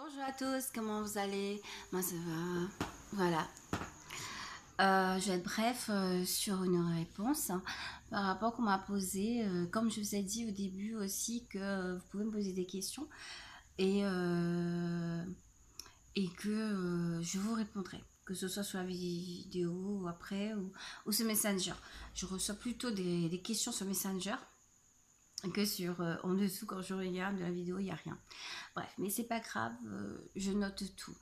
Bonjour à tous, comment vous allez? Moi ça va, voilà. Je vais être bref sur une réponse par rapport qu'on m'a posé. Comme je vous ai dit au début aussi que vous pouvez me poser des questions et, euh, et que je vous répondrai. Que ce soit sur la vidéo ou après ou sur Messenger. Je reçois plutôt des questions sur Messenger que sur en dessous quand je regarde la vidéo, il n'y a rien. Bref, mais c'est pas grave, je note tout.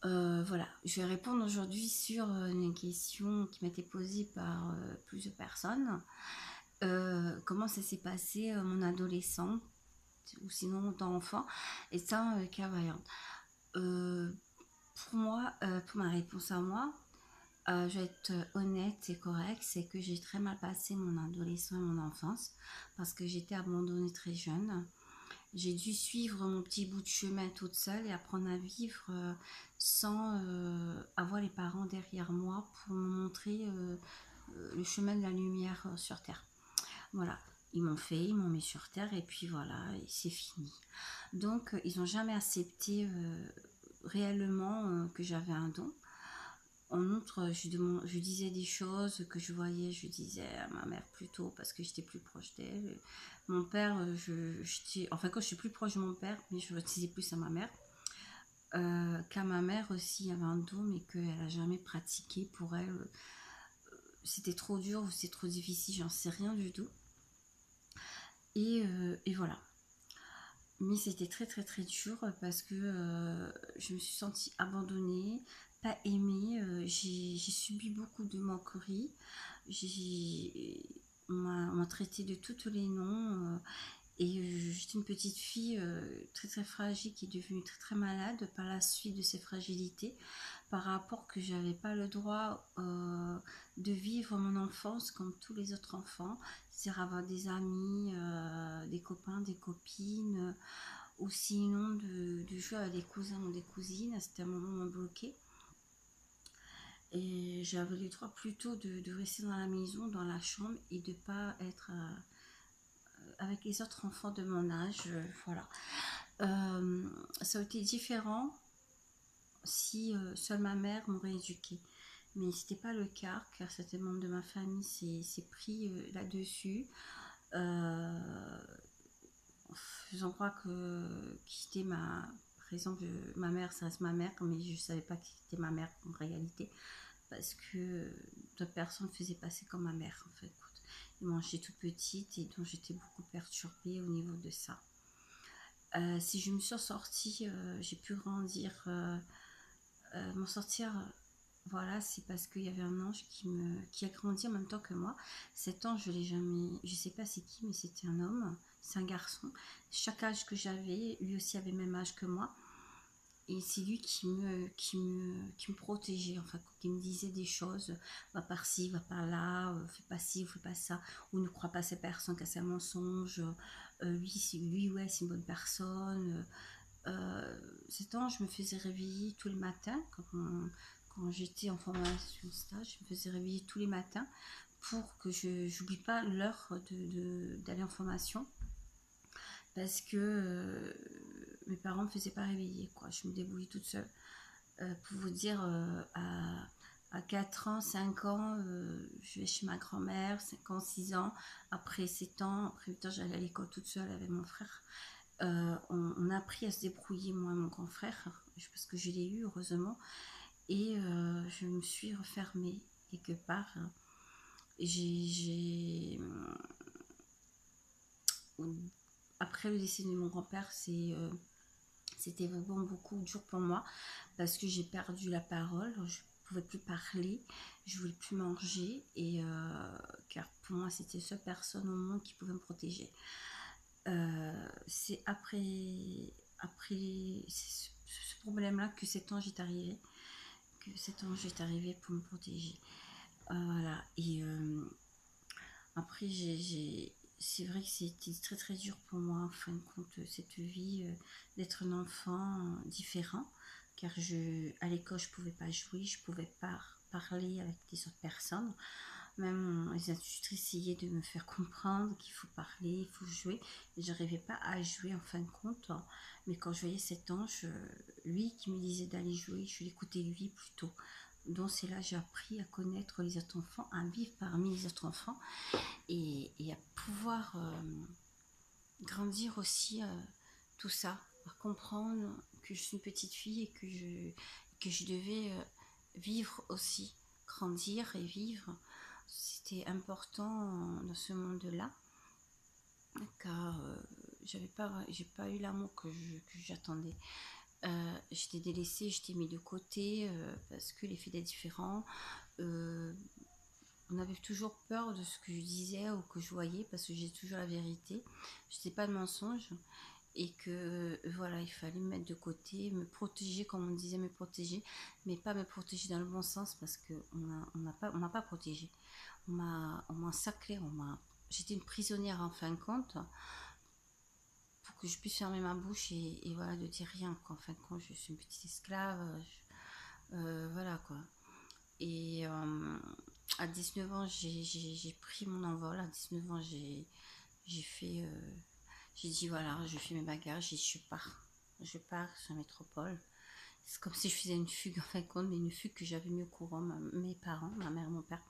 Voilà, je vais répondre aujourd'hui sur une question qui m'a été posée par plusieurs personnes. Comment ça s'est passé mon adolescent ou sinon mon temps enfant et ça, cas variante. Pour moi, pour ma réponse à moi, je vais être honnête et correcte, c'est que j'ai très mal passé mon adolescence et mon enfance parce que j'étais abandonnée très jeune. J'ai dû suivre mon petit bout de chemin toute seule et apprendre à vivre sans avoir les parents derrière moi pour me montrer le chemin de la lumière sur Terre. Voilà, ils m'ont mis sur Terre et puis voilà, et c'est fini. Donc, ils n'ont jamais accepté réellement que j'avais un don. En outre, je disais des choses que je voyais, je disais à ma mère plutôt parce que j'étais plus proche d'elle. Mon père, enfin quand je suis plus proche de mon père, mais je le disais plus à ma mère. Qu'à ma mère aussi, il y avait un don, mais qu'elle n'a jamais pratiqué pour elle. C'était trop dur ou c'est trop difficile, j'en sais rien du tout. Et voilà. Mais c'était très très très dur parce que je me suis sentie abandonnée, pas aimée, j'ai subi beaucoup de moqueries, on m'a traité de tous les noms et j'étais une petite fille très très fragile qui est devenue très très malade par la suite de ces fragilités par rapport que j'avais pas le droit de vivre mon enfance comme tous les autres enfants, c'est-à-dire avoir des amis, des copains, des copines, ou sinon de jouer avec des cousins ou des cousines. C'était un moment bloqué. Et j'avais le droit plutôt de rester dans la maison, dans la chambre et de pas être avec les autres enfants de mon âge. Voilà. Ça aurait été différent si seule ma mère m'aurait éduquée. Mais c'était pas le cas, car certains membres de ma famille s'est pris là-dessus. Faisant croire que qui était ma... Par exemple, ma mère, ça reste ma mère, mais je savais pas qui était ma mère en réalité, parce que d'autres personnes faisaient passer comme ma mère, en fait. Et moi, j'étais toute petite et donc j'étais beaucoup perturbée au niveau de ça. Si je me suis sortie, j'ai pu grandir, m'en sortir, voilà, c'est parce qu'il y avait un ange qui a grandi en même temps que moi. Cet ange, je l'ai jamais, je sais pas c'est qui, mais c'était un homme, c'est un garçon. Chaque âge que j'avais, lui aussi avait le même âge que moi. Et c'est lui qui me protégeait, enfin, qui me disait des choses, va par ci, va par là, fais pas ci, fais pas ça, ou ne crois pas à ces personnes, qu'à ces mensonges, lui, ouais, c'est une bonne personne. Cet ange me faisait réveiller tous les matins, quand j'étais en formation stage, je me faisais réveiller tous les matins pour que je n'oublie pas l'heure d'aller en formation, parce que mes parents me faisaient pas réveiller, quoi. Je me débrouillais toute seule. Pour vous dire, à 4 ans, 5 ans, je vais chez ma grand-mère, 5 ans, 6 ans, après 7 ans, après 8 ans, j'allais à l'école toute seule avec mon frère. On a appris à se débrouiller, moi et mon grand frère, parce que je l'ai eu, heureusement, et je me suis refermée quelque part. J'ai après le décès de mon grand-père, c'était vraiment beaucoup dur pour moi parce que j'ai perdu la parole, je pouvais plus parler, je voulais plus manger et car pour moi c'était la seule personne au monde qui pouvait me protéger. C'est après ce problème-là que cet ange est arrivé, pour me protéger. Voilà. Et après, c'est vrai que c'était très très dur pour moi, en fin de compte, cette vie, d'être un enfant différent, car à l'école, je pouvais pas jouer, je pouvais pas parler avec des autres personnes. Même les institutrices essayaient de me faire comprendre qu'il faut parler, il faut jouer, et j'arrivais pas à jouer en fin de compte. Mais quand je voyais cet ange, lui qui me disait d'aller jouer, je l'écoutais lui plutôt. Donc c'est là que j'ai appris à connaître les autres enfants, à vivre parmi les autres enfants et à pouvoir grandir aussi tout ça, à comprendre que je suis une petite fille et que je devais vivre aussi, grandir et vivre. C'était important dans ce monde-là, car j'ai pas eu l'amour que j'attendais. J'étais délaissée, j'étais mis de côté parce que les filles étaient différents. On avait toujours peur de ce que je disais ou que je voyais parce que j'ai toujours la vérité. Je disais pas de mensonges et que voilà, il fallait me mettre de côté, me protéger comme on disait, me protéger, mais pas me protéger dans le bon sens parce que on m'a pas protégé. On m'a sacré, j'étais une prisonnière en fin de compte pour que je puisse fermer ma bouche et voilà, de dire rien quoi. En fin de compte, je suis une petite esclave, voilà quoi. Et à 19 ans, j'ai pris mon envol. À 19 ans, j'ai fait, j'ai dit voilà, je fais mes bagages et je pars. Je pars sur la métropole. C'est comme si je faisais une fugue en fin de compte, mais une fugue que j'avais mis au courant mes parents, ma mère et mon père,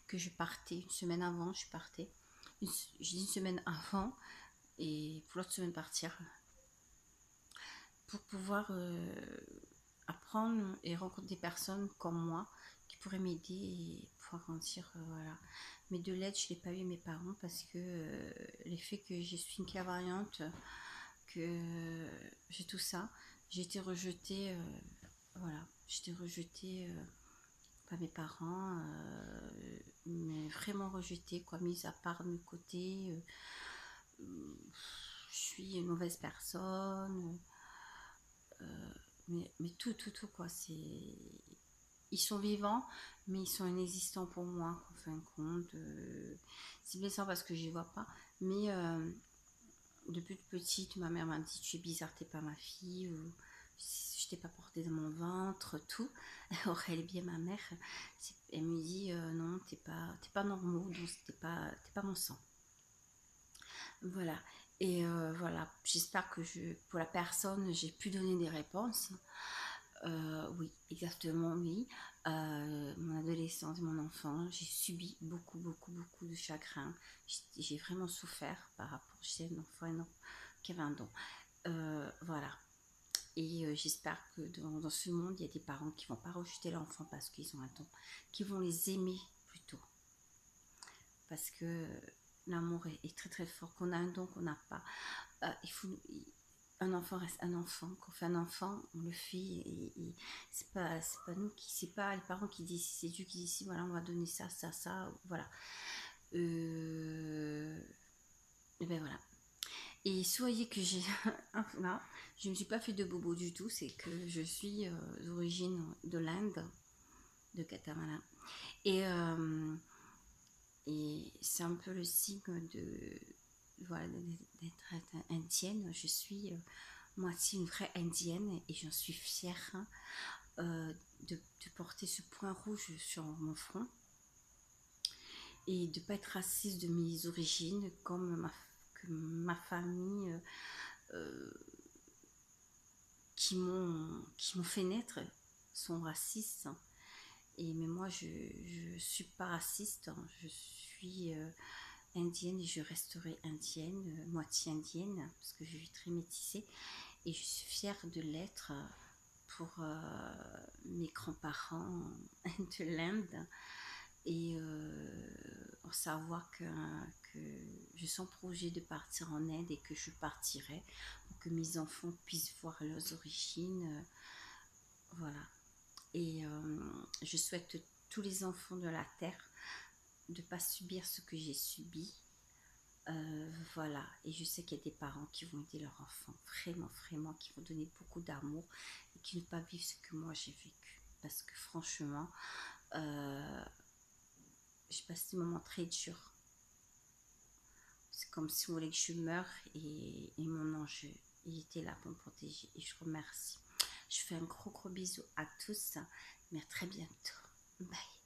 que je partais une semaine avant, je partais. J'ai dit une semaine avant et pour l'autre semaine partir pour pouvoir apprendre et rencontrer des personnes comme moi qui pourraient m'aider et pouvoir grandir. Voilà. Mais de l'aide, je ne l'ai pas eu mes parents parce que l'effet que je suis une clairvoyante, que j'ai tout ça, j'ai été rejetée. Voilà, j'ai été rejetée par mes parents, mais vraiment rejetée, quoi, mise à part de côté. Je suis une mauvaise personne. Mais tout, quoi, c'est... Ils sont vivants, mais ils sont inexistants pour moi, en fin de compte. C'est blessant parce que je ne vois pas, mais depuis toute petite, ma mère m'a dit, tu es bizarre, t'es pas ma fille, ou je t'ai pas porté dans mon ventre, tout. Aurélie, bien ma mère, elle me dit, non, t'es pas normaux, donc t'es pas mon sang. Voilà. Et voilà, j'espère que pour la personne, j'ai pu donner des réponses. Oui, exactement, oui. Mon adolescence, mon enfant, j'ai subi beaucoup, beaucoup de chagrin. J'ai vraiment souffert par rapport à un enfant qui avait un don. Voilà. Et j'espère que dans ce monde, il y a des parents qui ne vont pas rejeter l'enfant parce qu'ils ont un don, qui vont les aimer plutôt. Parce que l'amour est très très fort, qu'on a un don qu'on n'a pas. Un enfant reste un enfant. Quand on fait un enfant, on le fait et c'est pas nous qui, c'est pas les parents qui disent, c'est Dieu qui dit si voilà on va donner ça, voilà. Et ben voilà. Et soyez que j'ai là, je ne me suis pas fait de bobo du tout, c'est que je suis d'origine de l'Inde, de Katamala. Et c'est un peu le signe de voilà d'être indienne. Je suis moitié une vraie indienne et j'en suis fière de porter ce point rouge sur mon front et de ne pas être raciste de mes origines comme ma famille qui m'ont fait naître sont racistes. Mais moi, je suis pas raciste. Je suis indienne et je resterai indienne, moitié indienne, parce que je suis très métissée. Et je suis fière de l'être pour mes grands-parents de l'Inde. Et savoir que je sens projet de partir en Inde et que je partirai pour que mes enfants puissent voir leurs origines. Voilà. Et je souhaite tous les enfants de la Terre de ne pas subir ce que j'ai subi. Voilà. Et je sais qu'il y a des parents qui vont aider leurs enfants, vraiment, vraiment, qui vont donner beaucoup d'amour et qui ne vont pas vivre ce que moi j'ai vécu. Parce que franchement, j'ai passé des moments très durs. C'est comme si on voulait que je meure et mon ange, il était là pour me protéger. Et je remercie. Je fais un gros bisou à tous. Mais à très bientôt. Bye.